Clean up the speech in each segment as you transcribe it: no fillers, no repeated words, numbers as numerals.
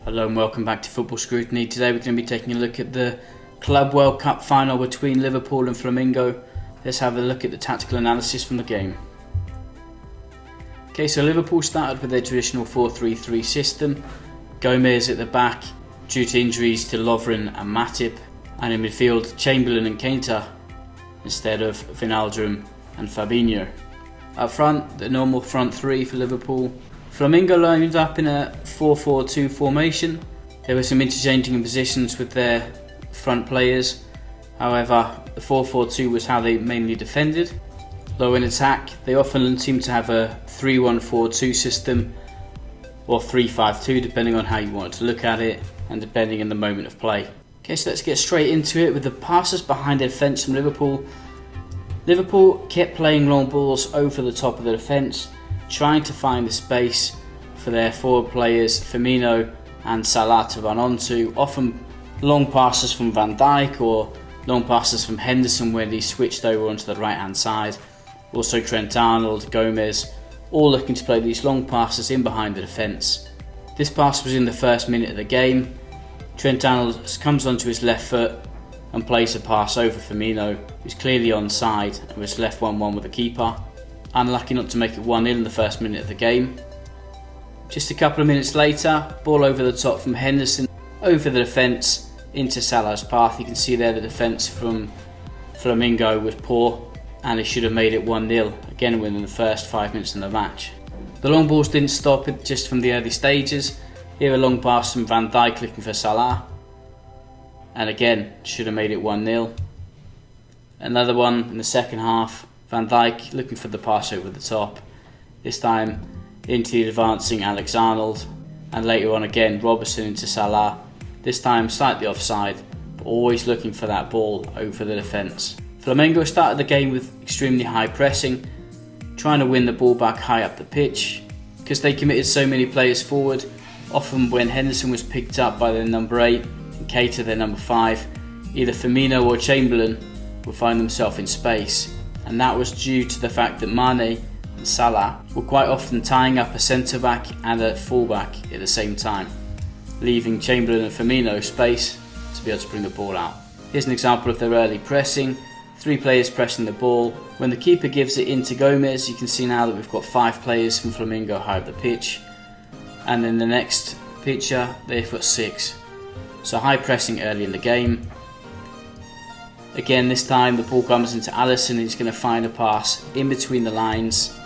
Hello and welcome back to Football Scrutiny. Today we're going to be taking a look at the Club World Cup final between Liverpool and Flamengo. Let's have a look at the tactical analysis from the game. Okay, so Liverpool started with their traditional 4-3-3 system. Gomez at the back due to injuries to Lovren and Matip, and in midfield Chamberlain and Keita instead of Wijnaldum and Fabinho. Up front, the normal front three for Liverpool. Flamengo lined up in a 4-4-2 formation. There were some interchanging in positions with their front players. However, the 4-4-2 was how they mainly defended. Low in attack, they often seem to have a 3-1-4-2 system or 3-5-2 depending on how you want to look at it and depending on the moment of play. Okay, so let's get straight into it with the passes behind the defence from Liverpool. Liverpool kept playing long balls over the top of the defence, trying to find the space for their forward players Firmino and Salah to run onto, often long passes from Van Dijk or long passes from Henderson when he switched over onto the right hand side. Also Trent Arnold, Gomez, all looking to play these long passes in behind the defence. This pass was in the first minute of the game. Trent Arnold comes onto his left foot and plays a pass over Firmino, who's clearly onside and was left 1-1 with the keeper. Unlucky not to make it 1-0 in the first minute of the game. Just a couple of minutes later, ball over the top from Henderson, over the defence into Salah's path. You can see there the defence from Flamengo was poor and it should have made it 1-0, again within the first 5 minutes of the match. The long balls didn't stop it just from the early stages. Here a long pass from Van Dijk looking for Salah, and again should have made it 1-0. Another one in the second half, Van Dijk looking for the pass over the top, this time into the advancing Alex Arnold, and later on again Robertson into Salah, this time slightly offside, but always looking for that ball over the defence. Flamengo started the game with extremely high pressing, trying to win the ball back high up the pitch. Because they committed so many players forward, often when Henderson was picked up by their number 8 and Keita their number 5, either Firmino or Chamberlain would find themselves in space, and that was due to the fact that Mane and Salah were quite often tying up a centre back and a full back at the same time, leaving Chamberlain and Firmino space to be able to bring the ball out. Here's an example of their early pressing. 3 players pressing the ball. When the keeper gives it into Gomez, you can see now that we've got 5 players from Flamengo high up the pitch, and in the next picture they've got 6. So high pressing early in the game. Again, this time the ball comes into Alisson, and he's going to find a pass in between the lines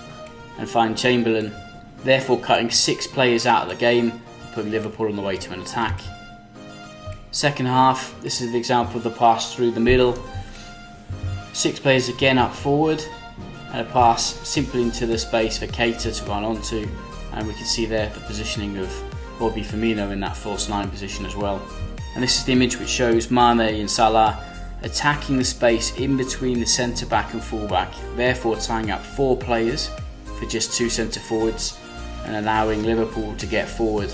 and find Chamberlain, therefore cutting 6 players out of the game and putting Liverpool on the way to an attack. Second half, this is the example of the pass through the middle. 6 players again up forward, and a pass simply into the space for Keita to run onto, and we can see there the positioning of Bobby Firmino in that false 9 position as well. And this is the image which shows Mane and Salah attacking the space in between the centre back and full back, therefore tying up 4 players for just 2 centre forwards and allowing Liverpool to get forward.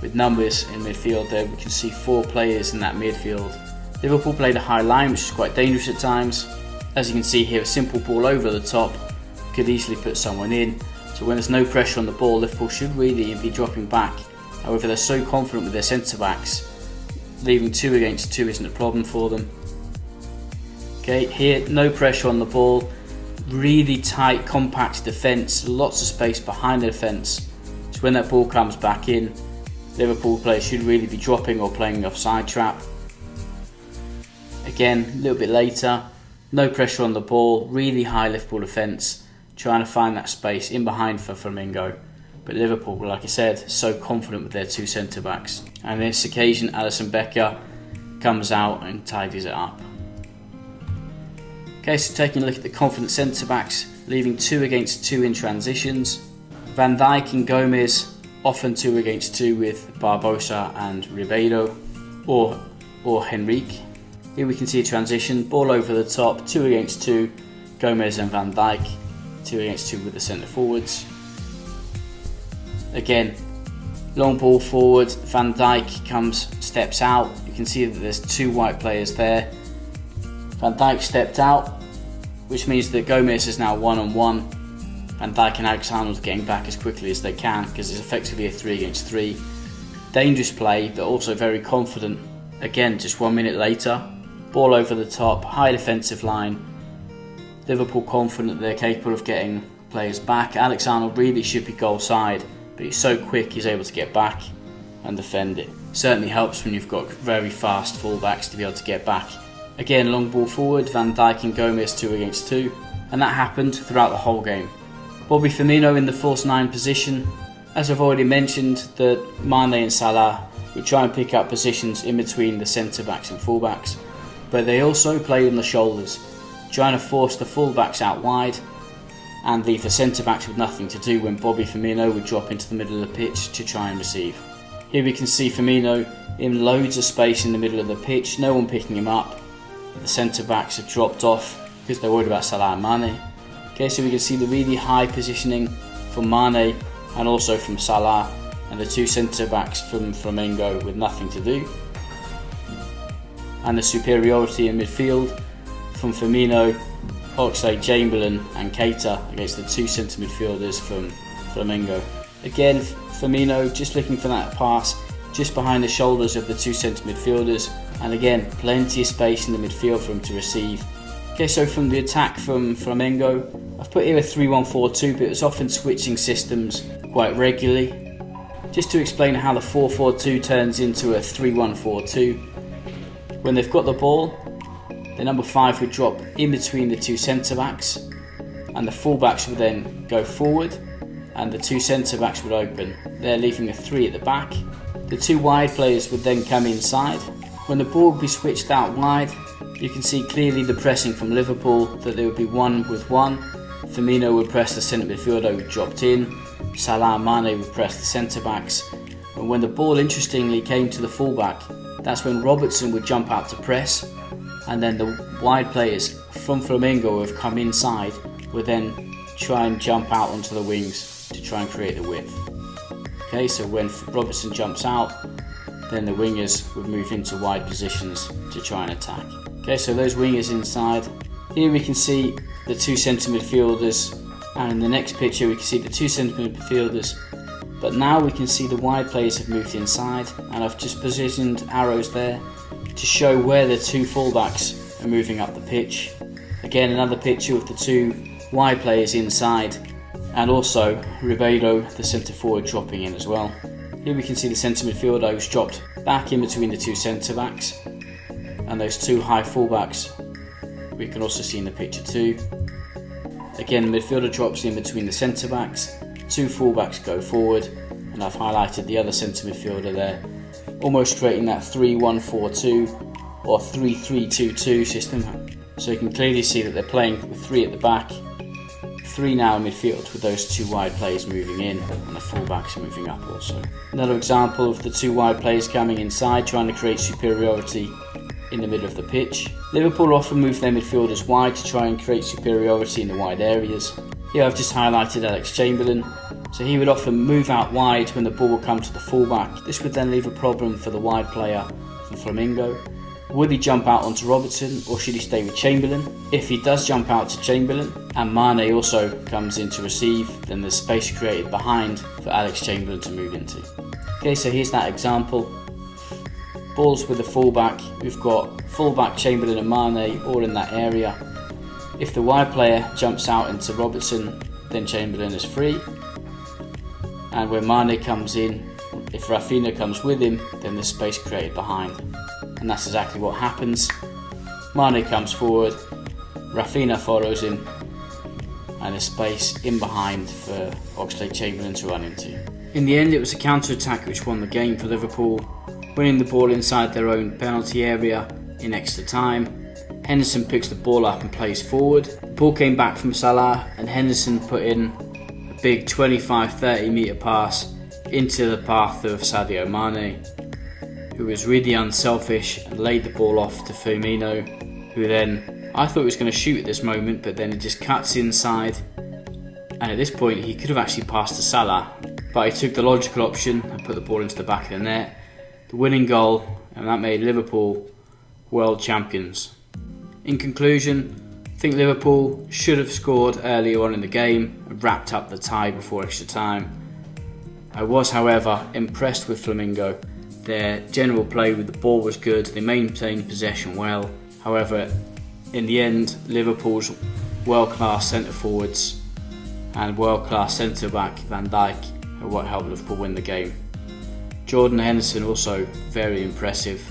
With numbers in midfield there, we can see 4 players in that midfield. Liverpool played a high line, which is quite dangerous at times. As you can see here, a simple ball over the top could easily put someone in. So when there's no pressure on the ball, Liverpool should really be dropping back. However, they're so confident with their centre backs, leaving 2 against 2 isn't a problem for them. Okay, here no pressure on the ball, really tight, compact defence, lots of space behind the defence. So when that ball comes back in, Liverpool players should really be dropping or playing the offside trap. Again, a little bit later, no pressure on the ball, really high Liverpool defence, trying to find that space in behind for Flamengo. But Liverpool, like I said, so confident with their 2 centre backs. And on this occasion, Alisson Becker comes out and tidies it up. Okay, so taking a look at the confident centre backs, leaving 2 against 2 in transitions. Van Dijk and Gomez, often 2 against 2 with Barbosa and Ribeiro, or Henrique. Here we can see a transition, ball over the top, 2 against 2, Gomez and Van Dijk, 2 against 2 with the centre forwards. Again, long ball forward, Van Dijk steps out, you can see that there's 2 white players there. Van Dijk stepped out, which means that Gomez is now 1-on-1. Van Dijk and Alex Arnold getting back as quickly as they can because it's effectively a 3 against 3. Dangerous play, but also very confident. Again, just 1 minute later, ball over the top, high defensive line. Liverpool confident they're capable of getting players back. Alex Arnold really should be goal side, but he's so quick he's able to get back and defend it. Certainly helps when you've got very fast fullbacks to be able to get back. Again, long ball forward, Van Dijk and Gomez 2 against 2, and that happened throughout the whole game. Bobby Firmino in the false 9 position. As I've already mentioned, that Mane and Salah would try and pick up positions in between the centre-backs and full-backs, but they also played on the shoulders, trying to force the full-backs out wide and leave the centre-backs with nothing to do when Bobby Firmino would drop into the middle of the pitch to try and receive. Here we can see Firmino in loads of space in the middle of the pitch, no one picking him up. The centre-backs have dropped off because they're worried about Salah and Mane. Okay, so we can see the really high positioning from Mane and also from Salah, and the 2 centre-backs from Flamengo with nothing to do. And the superiority in midfield from Firmino, Oxlade-Chamberlain and Keita against the 2 centre midfielders from Flamengo. Again, Firmino just looking for that pass just behind the shoulders of the 2 centre midfielders, and again, plenty of space in the midfield for him to receive. Okay, so from the attack from Flamengo, I've put here a 3-1-4-2, but it's often switching systems quite regularly. Just to explain how the 4-4-2 turns into a 3-1-4-2. When they've got the ball, the number 5 would drop in between the 2 centre-backs, and the full-backs would then go forward, and the 2 centre-backs would open. They're leaving a 3 at the back. The 2 wide players would then come inside. When the ball would be switched out wide, you can see clearly the pressing from Liverpool, that there would be 1-with-1. Firmino would press the centre midfielder who dropped in. Salah and Mane would press the centre-backs. And when the ball interestingly came to the full-back, that's when Robertson would jump out to press, and then the wide players from Flamengo who have come inside would then try and jump out onto the wings to try and create the width. Okay, so when Robertson jumps out, then the wingers would move into wide positions to try and attack. Okay, so those wingers inside. Here we can see the 2 centre midfielders, and in the next picture we can see the 2 centre midfielders, but now we can see the wide players have moved inside, and I've just positioned arrows there to show where the 2 fullbacks are moving up the pitch. Again, another picture of the 2 wide players inside, and also Ribeiro, the centre forward, dropping in as well. Here we can see the centre midfielder who's dropped back in between the 2 centre backs, and those 2 high fullbacks we can also see in the picture too. Again, the midfielder drops in between the centre backs, 2 fullbacks go forward, and I've highlighted the other centre midfielder there, almost creating that 3-1-4-2 or 3-3-2-2 system. So you can clearly see that they're playing with 3 at the back, 3 now in midfield with those 2 wide players moving in and the fullbacks moving up also. Another example of the 2 wide players coming inside, trying to create superiority in the middle of the pitch. Liverpool often move their midfielders wide to try and create superiority in the wide areas. Here I've just highlighted Oxlade-Chamberlain. So he would often move out wide when the ball would come to the fullback. This would then leave a problem for the wide player from Flamengo. Would he jump out onto Robertson, or should he stay with Chamberlain? If he does jump out to Chamberlain and Mane also comes in to receive, then there's space created behind for Oxlade-Chamberlain to move into. Okay, so here's that example. Balls with the fullback. We've got fullback Chamberlain and Mane all in that area. If the wide player jumps out into Robertson, then Chamberlain is free. And when Mane comes in, if Raphinha comes with him, then there's space created behind. And that's exactly what happens. Mane comes forward, Raphinha follows him, and there's space in behind for Oxlade-Chamberlain to run into. In the end, it was a counter-attack which won the game for Liverpool, winning the ball inside their own penalty area in extra time. Henderson picks the ball up and plays forward. The ball came back from Salah, and Henderson put in a big 25-30 metre pass into the path of Sadio Mane, who was really unselfish and laid the ball off to Firmino, who then, I thought he was going to shoot at this moment, but then he just cuts inside, and at this point he could have actually passed to Salah, but he took the logical option and put the ball into the back of the net. The winning goal, and that made Liverpool world champions. In conclusion, I think Liverpool should have scored earlier on in the game and wrapped up the tie before extra time. I was, however, impressed with Flamengo. Their general play with the ball was good, they maintained possession well. However, in the end, Liverpool's world-class centre-forwards and world-class centre-back Van Dijk are what helped Liverpool win the game. Jordan Henderson also very impressive,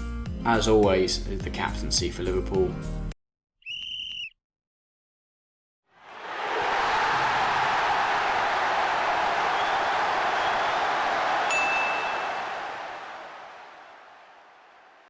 as always, the captaincy for Liverpool.